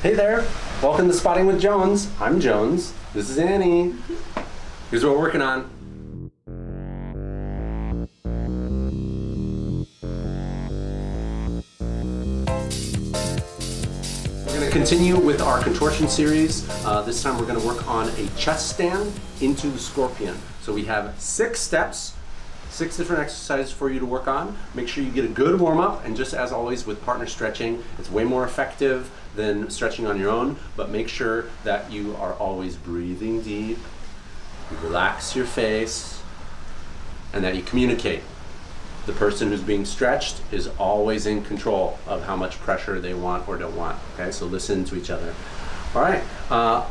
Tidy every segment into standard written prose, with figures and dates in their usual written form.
Hey there, welcome to Spotting with Jones. I'm Jones, this is Annie. Here's what we're working on. We're going to continue with our contortion series. This time we're going to work on a chest stand into the scorpion. So we have 6 steps. 6 different exercises for you to work on. Make sure you get a good warm up, and just as always with partner stretching, it's way more effective than stretching on your own, but make sure that you are always breathing deep, you relax your face, and that you communicate. The person who's being stretched is always in control of how much pressure they want or don't want, okay? So listen to each other. All right,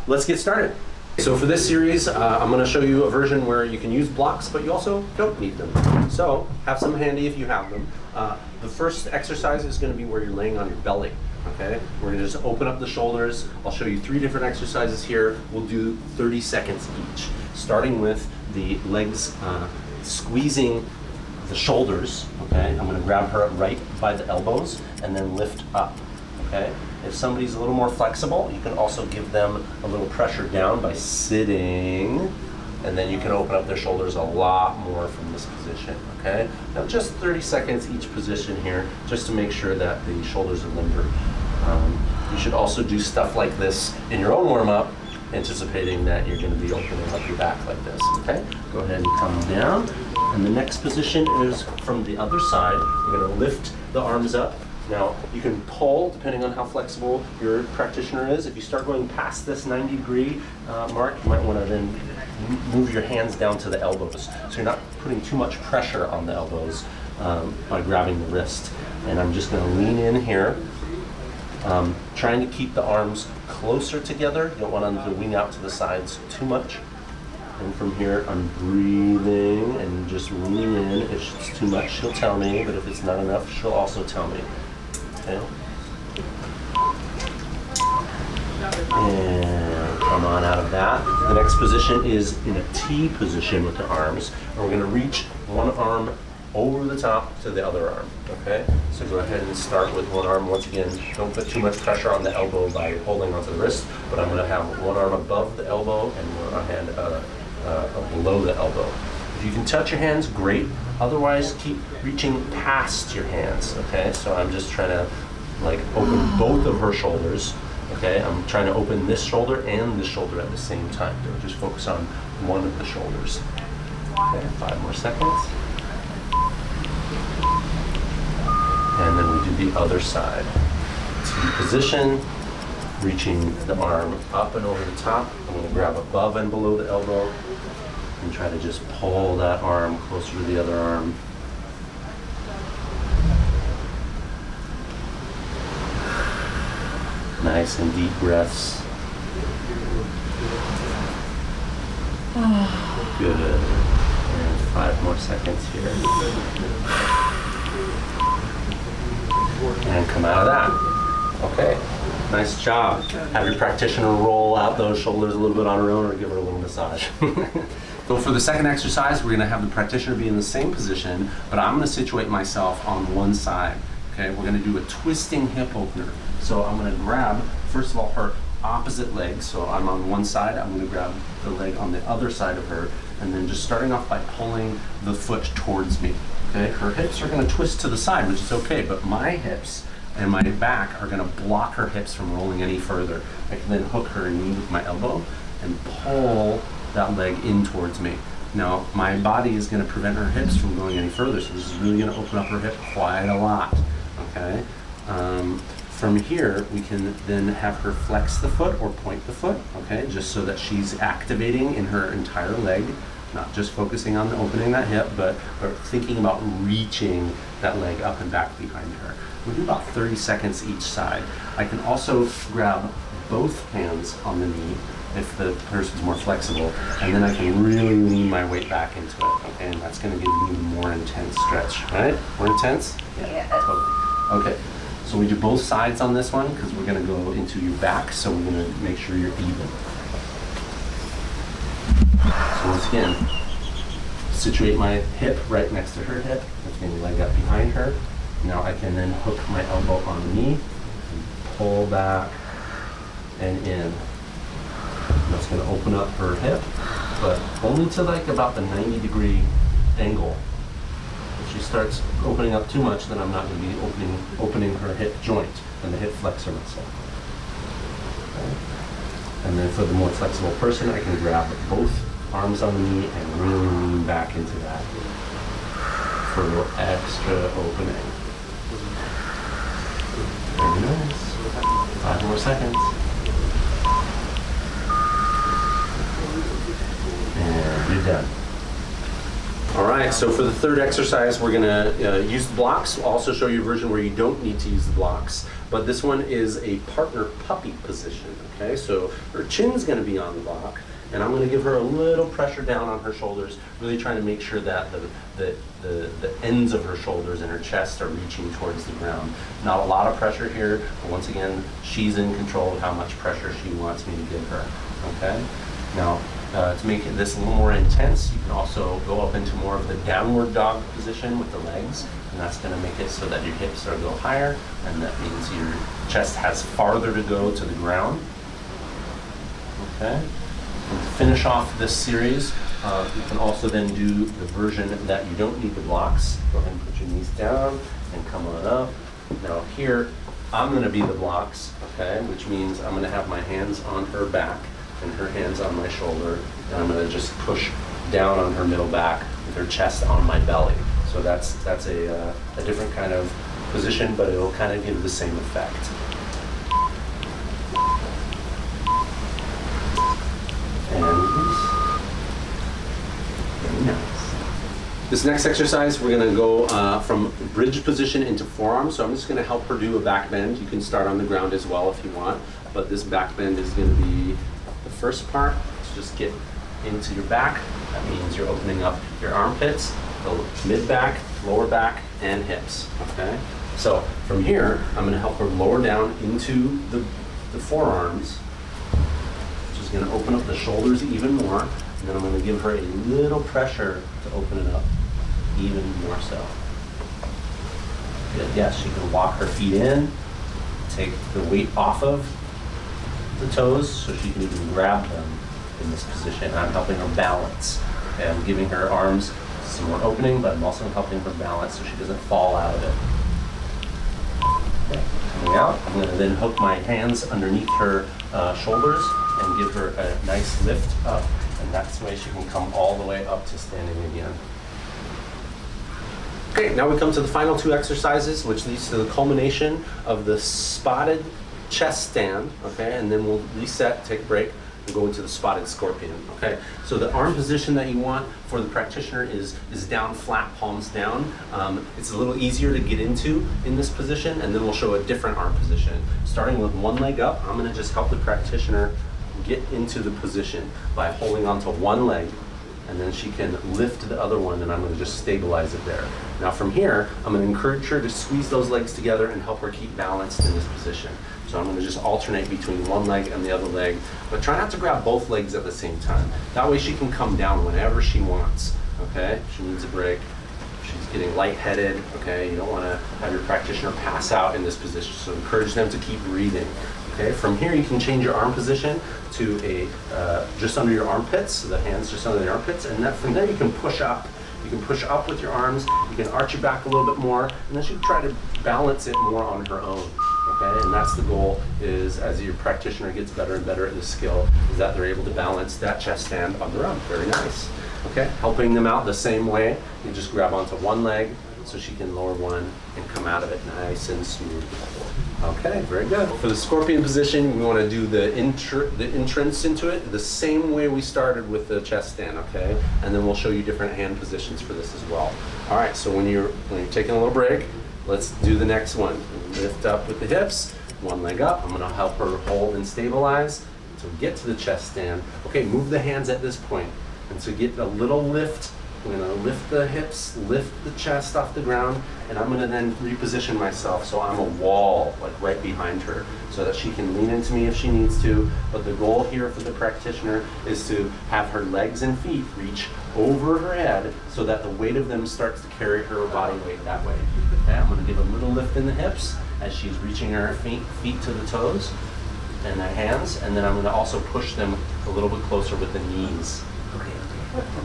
let's get started. So for this series, I'm going to show you a version where you can use blocks, but you also don't need them. So have some handy if you have them. The first exercise is going to be where you're laying on your belly. Okay, we're going to just open up the shoulders. I'll show you 3 different exercises here. We'll do 30 seconds each, starting with the legs squeezing the shoulders. Okay, I'm going to grab her right by the elbows and then lift up. Okay. If somebody's a little more flexible, you can also give them a little pressure down by sitting, and then you can open up their shoulders a lot more from this position, okay? Now just 30 seconds each position here, just to make sure that the shoulders are limber. You should also do stuff like this in your own warm-up, anticipating that you're gonna be opening up your back like this, okay? Go ahead and come down. And the next position is from the other side. You're gonna lift the arms up. Now, you can pull, depending on how flexible your practitioner is. If you start going past this 90-degree mark, you might want to then move your hands down to the elbows. So you're not putting too much pressure on the elbows by grabbing the wrist. And I'm just going to lean in here, trying to keep the arms closer together. You don't want them to wing out to the sides too much. And from here, I'm breathing and just leaning in. If it's too much, she'll tell me, but if it's not enough, she'll also tell me. Okay. And come on out of that. The next position is in a T position with the arms. And we're going to reach one arm over the top to the other arm. Okay? So go ahead and start with one arm. Once again, don't put too much pressure on the elbow by holding onto the wrist, but I'm going to have one arm above the elbow and one hand below the elbow. If you can touch your hands, great. Otherwise, keep reaching past your hands, okay? So I'm just trying to like open both of her shoulders, okay? I'm trying to open this shoulder and this shoulder at the same time. Don't just focus on one of the shoulders. Okay, 5 more seconds. And then we do the other side. T position, reaching the arm up and over the top. I'm gonna grab above and below the elbow and try to just pull that arm closer to the other arm. Nice and deep breaths. Good. And 5 more seconds here. And come out of that. Okay. Nice job. Have your practitioner roll out those shoulders a little bit on her own or give her a little massage. So for the second exercise, we're going to have the practitioner be in the same position, but I'm going to situate myself on one side. Okay, we're going to do a twisting hip opener. So I'm going to grab, first of all, her opposite leg. So I'm on one side, I'm going to grab the leg on the other side of her, and then just starting off by pulling the foot towards me. Okay, her hips are going to twist to the side, which is okay, but my hips and my back are going to block her hips from rolling any further. I can then hook her knee with my elbow and pull that leg in towards me. Now, my body is going to prevent her hips from going any further, so this is really going to open up her hip quite a lot, okay? From here, we can then have her flex the foot or point the foot, okay? Just so that she's activating in her entire leg, not just focusing on opening that hip, but thinking about reaching that leg up and back behind her. We do about 30 seconds each side. I can also grab both hands on the knee if the person's more flexible, and then I can really lean my weight back into it, okay? And that's gonna give me a more intense stretch, right? More intense? Yeah. Totally. Okay, so we do both sides on this one because we're gonna go into your back, so we're gonna make sure you're even. So once again, situate my hip right next to her hip. That's going to leg up behind her. Now I can then hook my elbow on the knee, and pull back, and in. That's going to open up her hip, but only to like about the 90-degree angle. If she starts opening up too much, then I'm not going to be opening her hip joint and the hip flexor muscle. Okay. And then for the more flexible person, I can grab both arms on the knee and really lean back into that for a little extra opening. Very nice. 5 more seconds. And you're done. All right, so for the third exercise, we're gonna use the blocks. We'll also show you a version where you don't need to use the blocks, but this one is a partner puppy position, okay? So her chin's gonna be on the block, and I'm gonna give her a little pressure down on her shoulders, really trying to make sure that the ends of her shoulders and her chest are reaching towards the ground. Not a lot of pressure here, but once again, she's in control of how much pressure she wants me to give her, okay? Now, to make this a little more intense, you can also go up into more of the downward dog position with the legs, and that's going to make it so that your hips are a little higher, and that means your chest has farther to go to the ground. Okay. And to finish off this series, you can also then do the version that you don't need the blocks. Go ahead and put your knees down and come on up. Now here, I'm going to be the blocks, okay, which means I'm going to have my hands on her back and her hands on my shoulder, and I'm going to just push down on her middle back with her chest on my belly. So that's a different kind of position, but it'll kind of give the same effect. And release. Very nice. This next exercise, we're going to go from bridge position into forearm. So I'm just going to help her do a back bend. You can start on the ground as well if you want, but this back bend is going to be first part. Let's just get into your back. That means you're opening up your armpits, the mid back, lower back, and hips. Okay. So from here, I'm going to help her lower down into the forearms, which is going to open up the shoulders even more. And then I'm going to give her a little pressure to open it up even more so. Good. Yes, she can walk her feet in, take the weight off of the toes so she can even grab them in this position. I'm helping her balance. Okay, I'm giving her arms some more opening, but I'm also helping her balance so she doesn't fall out of it. Okay, coming out, I'm going to then hook my hands underneath her shoulders and give her a nice lift up, and that's the way she can come all the way up to standing again. Okay, now we come to the final two exercises, which leads to the culmination of the spotted chest stand, okay, and then we'll reset, take a break, and go into the spotted scorpion, okay. So the arm position that you want for the practitioner is down flat, palms down. It's a little easier to get into in this position, and then we'll show a different arm position. Starting with one leg up, I'm gonna just help the practitioner get into the position by holding onto one leg, and then she can lift the other one, and I'm going to just stabilize it there. Now from here, I'm going to encourage her to squeeze those legs together and help her keep balanced in this position. So I'm going to just alternate between one leg and the other leg, but try not to grab both legs at the same time. That way she can come down whenever she wants, okay? If she needs a break, she's getting lightheaded, okay? You don't want to have your practitioner pass out in this position, so encourage them to keep breathing. Okay, from here you can change your arm position to a just under your armpits, so the hands just under the armpits, and from there you can push up. You can push up with your arms, you can arch your back a little bit more, and then she can try to balance it more on her own. Okay, and that's the goal, is as your practitioner gets better and better at this skill, is that they're able to balance that chest stand on their own. Very nice. Okay, helping them out the same way, you just grab onto one leg so she can lower one and come out of it nice and smooth. Okay, very good. For the scorpion position, we want to do the entrance into it the same way we started with the chest stand, okay? And then we'll show you different hand positions for this as well. All right, so when you're taking a little break, let's do the next one. Lift up with the hips, one leg up. I'm going to help her hold and stabilize to get to the chest stand. Okay, move the hands at this point. And to get a little lift, I'm going to lift the hips, lift the chest off the ground, and I'm going to then reposition myself so I'm a wall, like right behind her, so that she can lean into me if she needs to. But the goal here for the practitioner is to have her legs and feet reach over her head so that the weight of them starts to carry her body weight that way. Okay, I'm going to give a little lift in the hips as she's reaching her feet to the toes. and the hands, and then I'm gonna also push them a little bit closer with the knees.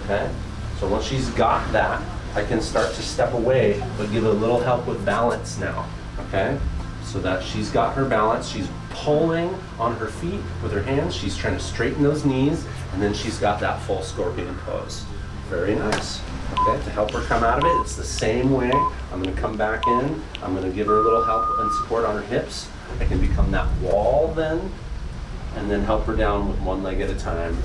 Okay? So once she's got that, I can start to step away, but give a little help with balance now. Okay? So that she's got her balance, she's pulling on her feet with her hands, she's trying to straighten those knees, and then she's got that full scorpion pose. Very nice. Okay, to help her come out of it, it's the same way. I'm gonna come back in, I'm gonna give her a little help and support on her hips. I can become that wall then, and then help her down with one leg at a time.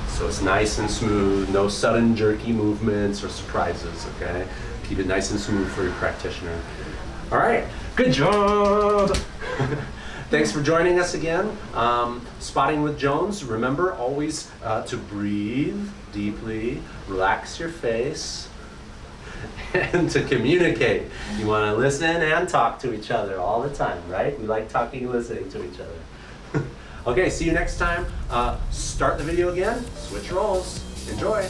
So it's nice and smooth, no sudden jerky movements or surprises, okay? Keep it nice and smooth for your practitioner. All right, good job. Thanks for joining us again. Spotting with Jones, remember always to breathe deeply, relax your face, and to communicate. You want to listen and talk to each other all the time, right? We like talking and listening to each other. Okay, see you next time. Start the video again, switch roles. Enjoy.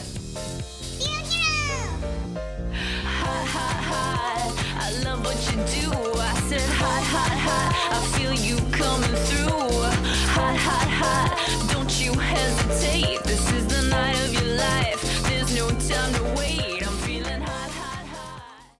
Hot, hot, hot, I love what you do. I said hot, hot, hot, I feel you coming through. Hot, hot, hot, don't you